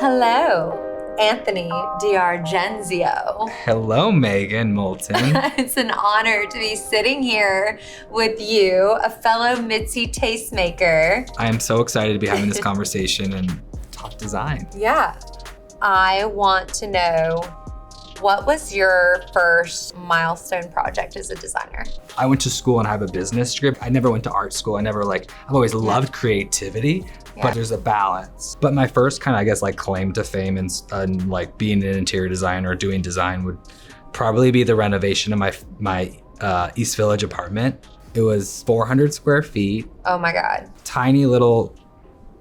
Hello, Anthony D'Argenzio. Hello, Megan Molten. It's an honor to be sitting here with you, a fellow Mitzi tastemaker. I am so excited to be having this conversation and talk design. Yeah, I want to know, what was your first milestone project as a designer? I went to school and I have a business degree. I never went to art school. I've always loved creativity, but there's a balance. But my first kind of, claim to fame and like being an interior designer or doing design would probably be the renovation of my East Village apartment. It was 400 square feet. Oh my God. Tiny little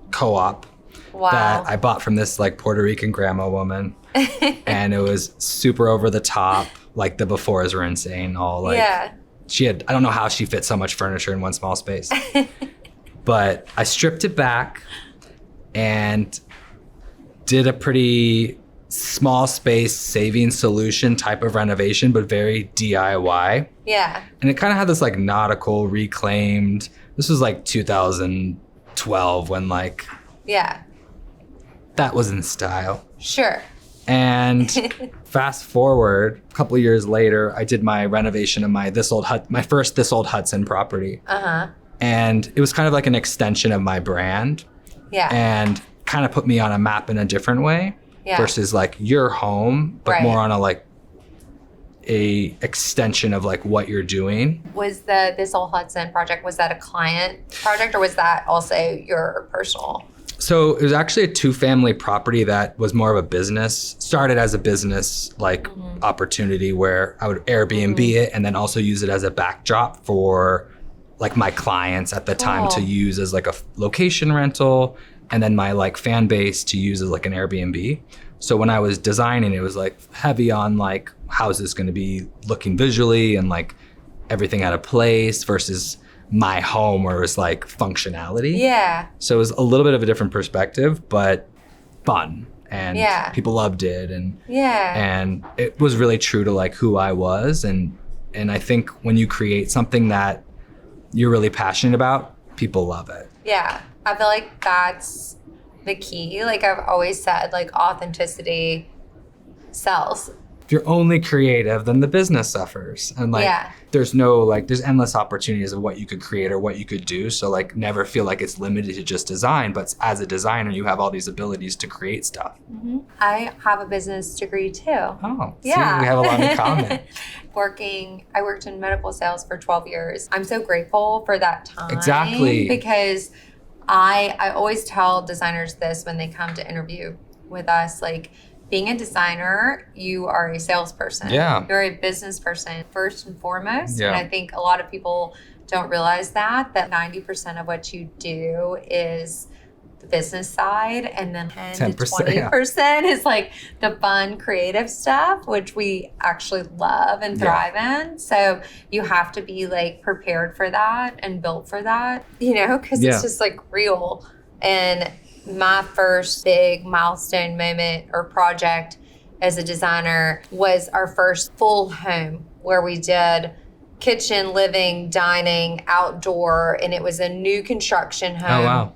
co-op. Wow. That I bought from this Puerto Rican grandma woman. And it was super over the top. Like the befores were insane. I don't know how she fit so much furniture in one small space. But I stripped it back and did a pretty small space saving solution type of renovation, but very DIY. Yeah. And it kind of had this nautical reclaimed, this was 2012 when that was in style. Sure. And fast forward a couple of years later, I did my renovation of my first This Old Hudson property. Uh-huh. And it was kind of like an extension of my brand. Yeah. And kind of put me on a map in a different way versus your home, but more on a extension of what you're doing. Was This Old Hudson project, was that a client project or was that also your personal? So it was actually a 2-family property that was more of a business, started as a business opportunity where I would Airbnb it and then also use it as a backdrop for my clients at the time to use as a location rental, and then my fan base to use as an Airbnb. So when I was designing, it was heavy on how's this going to be looking visually and everything at a place versus my home where it was functionality. Yeah. So it was a little bit of a different perspective, but fun. And people loved it. And it was really true to who I was. And I think when you create something that you're really passionate about, people love it. Yeah. I feel like that's the key. I've always said, authenticity sells. If you're only creative, then the business suffers. And there's there's endless opportunities of what you could create or what you could do. So never feel like it's limited to just design, but as a designer, you have all these abilities to create stuff. Mm-hmm. I have a business degree too. Oh, yeah. See, we have a lot in common. I worked in medical sales for 12 years. I'm so grateful for that time. Exactly. Because I always tell designers this when they come to interview with us, being a designer, you are a salesperson. Yeah. You're a business person first and foremost. Yeah. And I think a lot of people don't realize that 90% of what you do is the business side, and then 10 to 20% is the fun, creative stuff, which we actually love and thrive in. So you have to be prepared for that and built for that, because it's just real. And my first big milestone moment or project as a designer was our first full home where we did kitchen, living, dining, outdoor, and it was a new construction home. Oh, wow.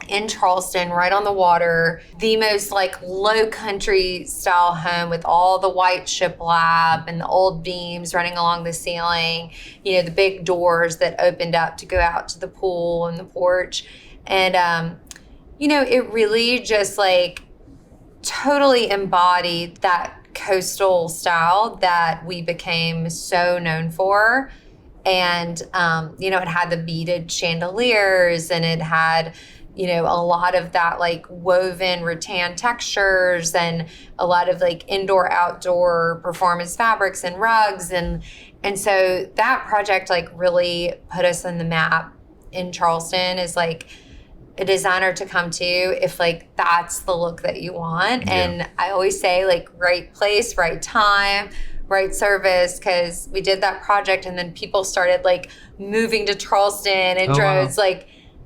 In Charleston, right on the water, the most low country style home with all the white shiplap and the old beams running along the ceiling, the big doors that opened up to go out to the pool and the porch. And, it really just totally embodied that coastal style that we became so known for. And, it had the beaded chandeliers and it had, a lot of that woven rattan textures and a lot of indoor, outdoor performance fabrics and rugs. And so that project really put us on the map in Charleston as a designer to come to if that's the look that you want. Yeah. And I always say right place, right time, right service, because we did that project and then people started moving to Charleston and droves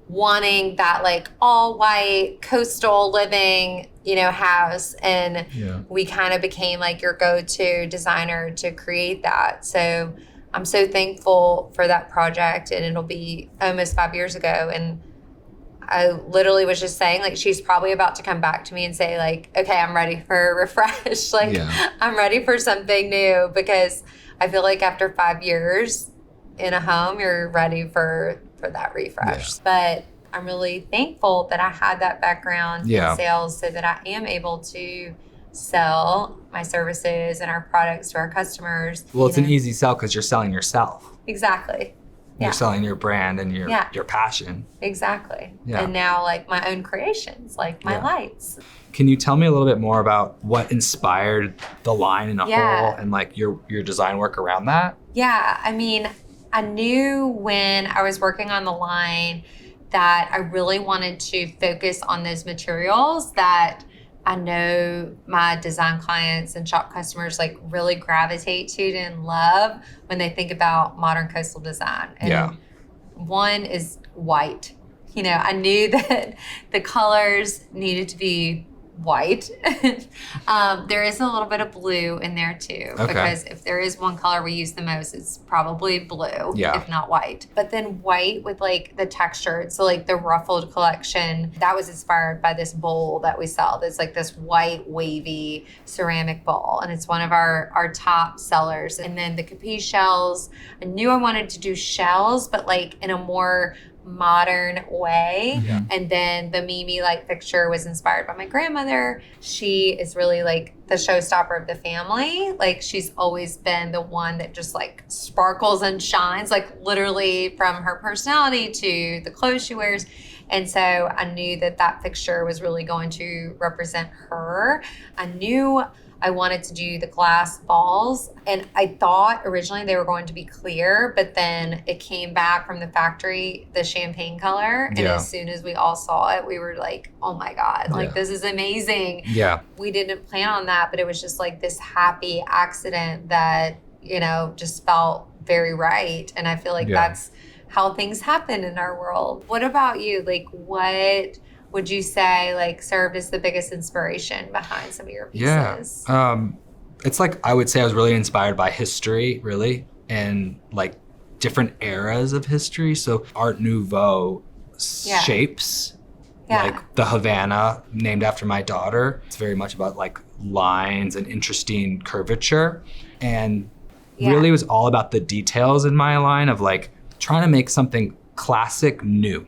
wanting that all white coastal living house, and we kind of became your go-to designer to create that. So I'm so thankful for that project, and it'll be almost 5 years ago, and I literally was just saying, like, she's probably about to come back to me and say, like, okay, I'm ready for a refresh. Like, I'm ready for something new, because I feel like after 5 years in a home, you're ready for that refresh. But I'm really thankful that I had that background in sales, so that I am able to sell my services and our products to our customers. Well, it's an easy sell because you're selling yourself. Exactly. You're selling your brand and your passion. Exactly. Yeah. And now, like, my own creations, like my lights. Can you tell me a little bit more about what inspired the line in a whole, and like your design work around that? Yeah. I mean, I knew when I was working on the line that I really wanted to focus on those materials that I know my design clients and shop customers like really gravitate to and love when they think about modern coastal design. And one is white. You know, I knew that the colors needed to be white. There is a little bit of blue in there too, because if there is one color we use the most, it's probably blue, if not white. But then white with like the texture. So like the ruffled collection, that was inspired by this bowl that we sell. That's like this white wavy ceramic bowl, and it's one of our top sellers. And then the capiche shells, I knew I wanted to do shells, but like in a more modern way. And then the Mimi light fixture was inspired by my grandmother. She is really like the showstopper of the family. Like, she's always been the one that just like sparkles and shines, like literally from her personality to the clothes she wears. And so I knew that that fixture was really going to represent her. I knew I wanted to do the glass balls, and I thought originally they were going to be clear, but then it came back from the factory, the champagne color. And as soon as we all saw it, we were like, oh my God, like this is amazing. We didn't plan on that, but it was just like this happy accident that, you know, just felt very right. And I feel like that's how things happen in our world. What about you? Like, what would you say like served as the biggest inspiration behind some of your pieces? It's like, I would say I was really inspired by history, really, and like different eras of history. So Art Nouveau shapes, like the Havana, named after my daughter. It's very much about like lines and interesting curvature. And really it was all about the details in my line of like trying to make something classic new.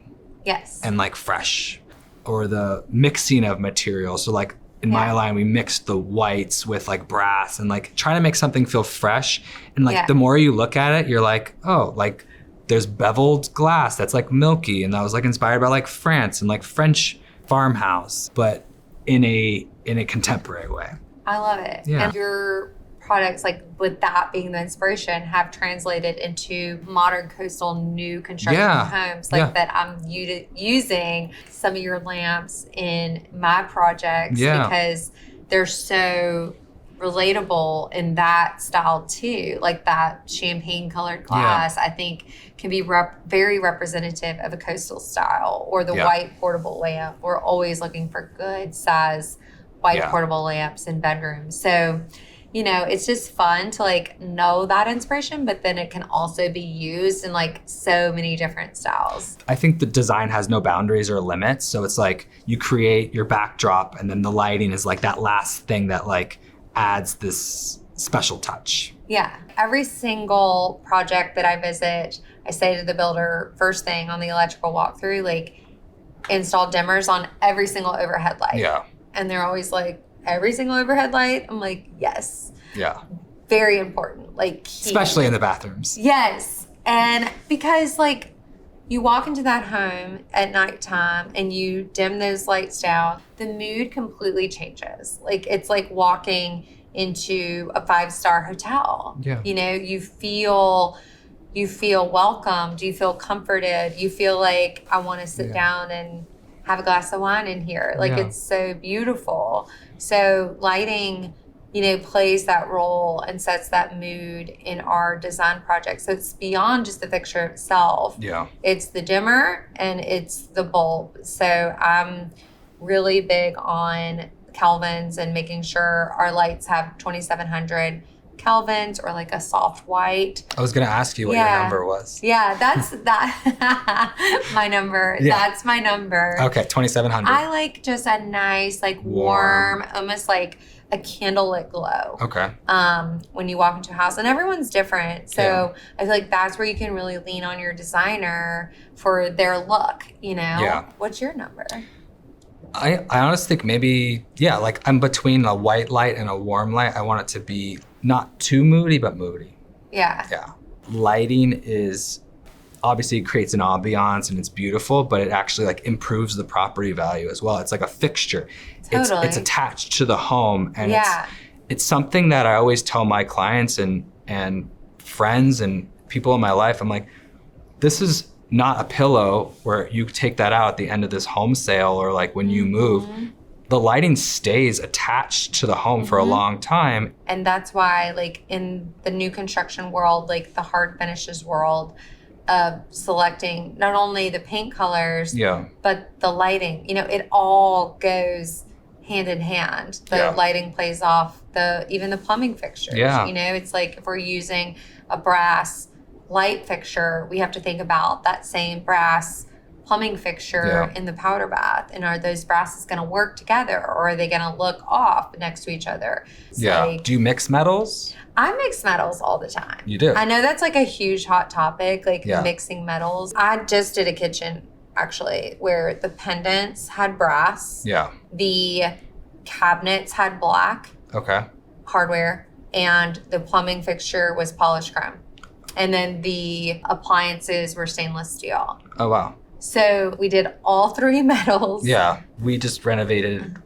And like fresh. Or the mixing of materials. So like in my line, we mixed the whites with like brass and like trying to make something feel fresh. And like the more you look at it, you're like, oh, like there's beveled glass that's like milky. And that was like inspired by like France and like French farmhouse, but in a contemporary way. I love it. And your products, like with that being the inspiration, have translated into modern coastal new construction homes, like that I'm using some of your lamps in my projects because they're so relatable in that style too. Like that champagne colored glass, I think can be very representative of a coastal style, or the white portable lamp. We're always looking for good size white portable lamps in bedrooms. So, you know, it's just fun to like know that inspiration, but then it can also be used in like so many different styles. I think the design has no boundaries or limits. So it's like you create your backdrop and then the lighting is like that last thing that like adds this special touch. Every single project that I visit, I say to the builder, first thing on the electrical walkthrough, like install dimmers on every single overhead light. And they're always like, every single overhead light? I'm like, yes. Very important. Like, key. Especially in the bathrooms. Yes. And because like you walk into that home at nighttime and you dim those lights down, the mood completely changes. Like, it's like walking into a 5-star hotel. You know, you feel welcomed, you feel comforted, you feel like I want to sit down and have a glass of wine in here. Like, it's so beautiful. So lighting, you know, plays that role and sets that mood in our design project. So it's beyond just the fixture itself. It's the dimmer and it's the bulb. So I'm really big on Kelvins and making sure our lights have 2700 kelvins or like a soft white. I was going to ask you what your number was. Yeah, that's that. My number. Yeah. That's my number. Okay, 2,700. I like just a nice, like warm, almost like a candlelit glow. Okay. When you walk into a house, and everyone's different. So I feel like that's where you can really lean on your designer for their look, you know? Yeah. What's your number? I honestly think maybe, like I'm between a white light and a warm light. I want it to be not too moody, but moody. Yeah. Yeah. Lighting is obviously it creates an ambiance and it's beautiful, but it actually like improves the property value as well. It's like a fixture. Totally. It's attached to the home, and it's something that I always tell my clients and friends and people in my life. I'm like, this is not a pillow where you take that out at the end of this home sale or like when you move. The lighting stays attached to the home for a long time. And that's why like in the new construction world, like the hard finishes world, selecting not only the paint colors, but the lighting, you know, it all goes hand in hand. The lighting plays off even the plumbing fixtures. You know, it's like if we're using a brass light fixture, we have to think about that same brass plumbing fixture in the powder bath. And are those brasses going to work together, or are they going to look off next to each other? Like, do you mix metals? I mix metals all the time. You do? I know that's like a huge hot topic, like mixing metals. I just did a kitchen actually where the pendants had brass. The cabinets had black. Hardware. And the plumbing fixture was polished chrome. And then the appliances were stainless steel. Oh, wow. So we did all three metals. Yeah. We just renovated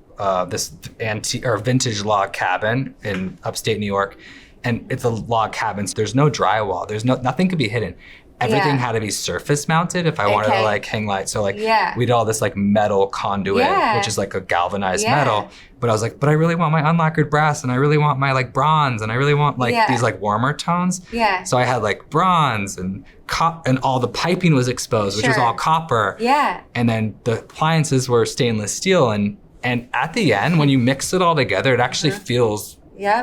this antique or vintage log cabin in upstate New York. And it's a log cabin, so there's no drywall. There's nothing could be hidden. Everything had to be surface mounted if I wanted to like hang lights. So like we did all this like metal conduit, which is like a galvanized metal. But I was like, but I really want my unlacquered brass, and I really want my like bronze, and I really want like these like warmer tones. So I had like bronze and and all the piping was exposed, which was all copper. And then the appliances were stainless steel. And at the end, when you mix it all together, it actually feels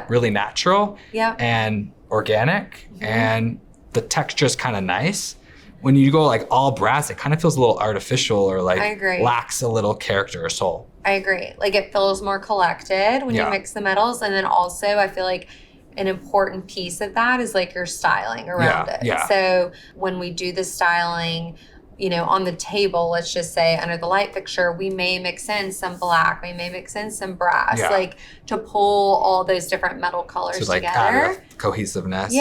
really natural and organic, and the texture is kind of nice. When you go like all brass, it kind of feels a little artificial or like lacks a little character or soul. I agree. Like it feels more collected when you mix the metals. And then also I feel like an important piece of that is like your styling around it. So when we do the styling, you know, on the table, let's just say under the light fixture, we may mix in some black, we may mix in some brass, like to pull all those different metal colors to like together. Add cohesiveness.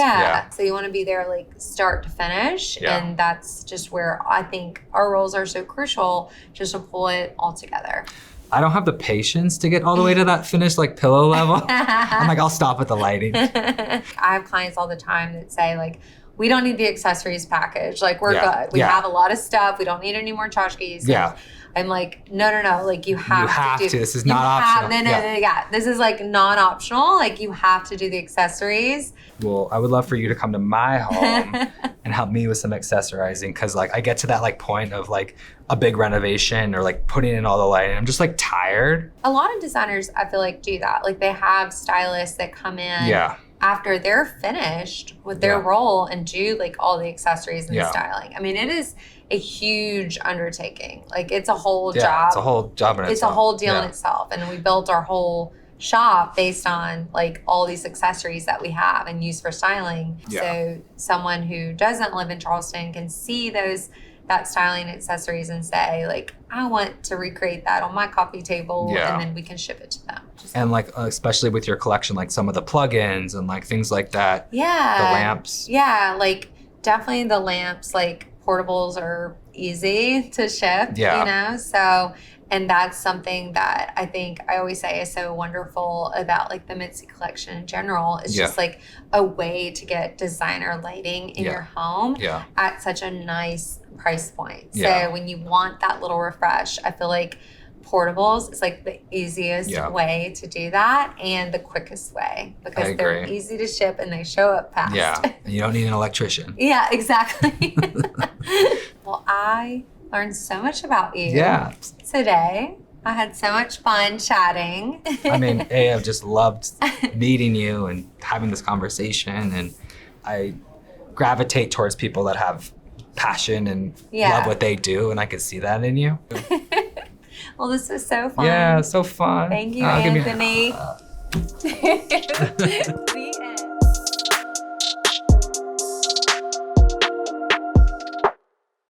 So you want to be there like start to finish. And that's just where I think our roles are so crucial, just to pull it all together. I don't have the patience to get all the way to that finished like pillow level. I'm like, I'll stop at the lighting. I have clients all the time that say like, we don't need the accessories package. Like we're good. We have a lot of stuff. We don't need any more tchotchkes. I'm like, no. Like you have to. This is not optional. No. This is like non-optional. Like you have to do the accessories. Well, I would love for you to come to my home and help me with some accessorizing, because like I get to that like point of like a big renovation or like putting in all the lighting. I'm just like tired. A lot of designers, I feel like, do that. Like they have stylists that come in after they're finished with their role and do like all the accessories and the styling. I mean, it is a huge undertaking. Like it's a whole job. It's a whole job in itself. It's a whole deal in itself. And we built our whole shop based on like all these accessories that we have and use for styling. So someone who doesn't live in Charleston can see that styling accessories and say like, I want to recreate that on my coffee table, and then we can ship it to them. And like, especially with your collection, like some of the plugins and like things like that. The lamps. Like definitely the lamps, like portables are easy to ship, you know? So, and that's something that I think I always say is so wonderful about like the Mitzi collection in general. It's just like a way to get designer lighting in your home at such a nice price point. So when you want that little refresh, I feel like portables is like the easiest way to do that and the quickest way, because they're easy to ship and they show up fast. And you don't need an electrician. Exactly. Well, I learned so much about you today. I had so much fun chatting. I mean, I've just loved meeting you and having this conversation, and I gravitate towards people that have passion and love what they do, and I could see that in you. Well, this was so fun. Yeah, so fun. Thank you, Give me Anthony.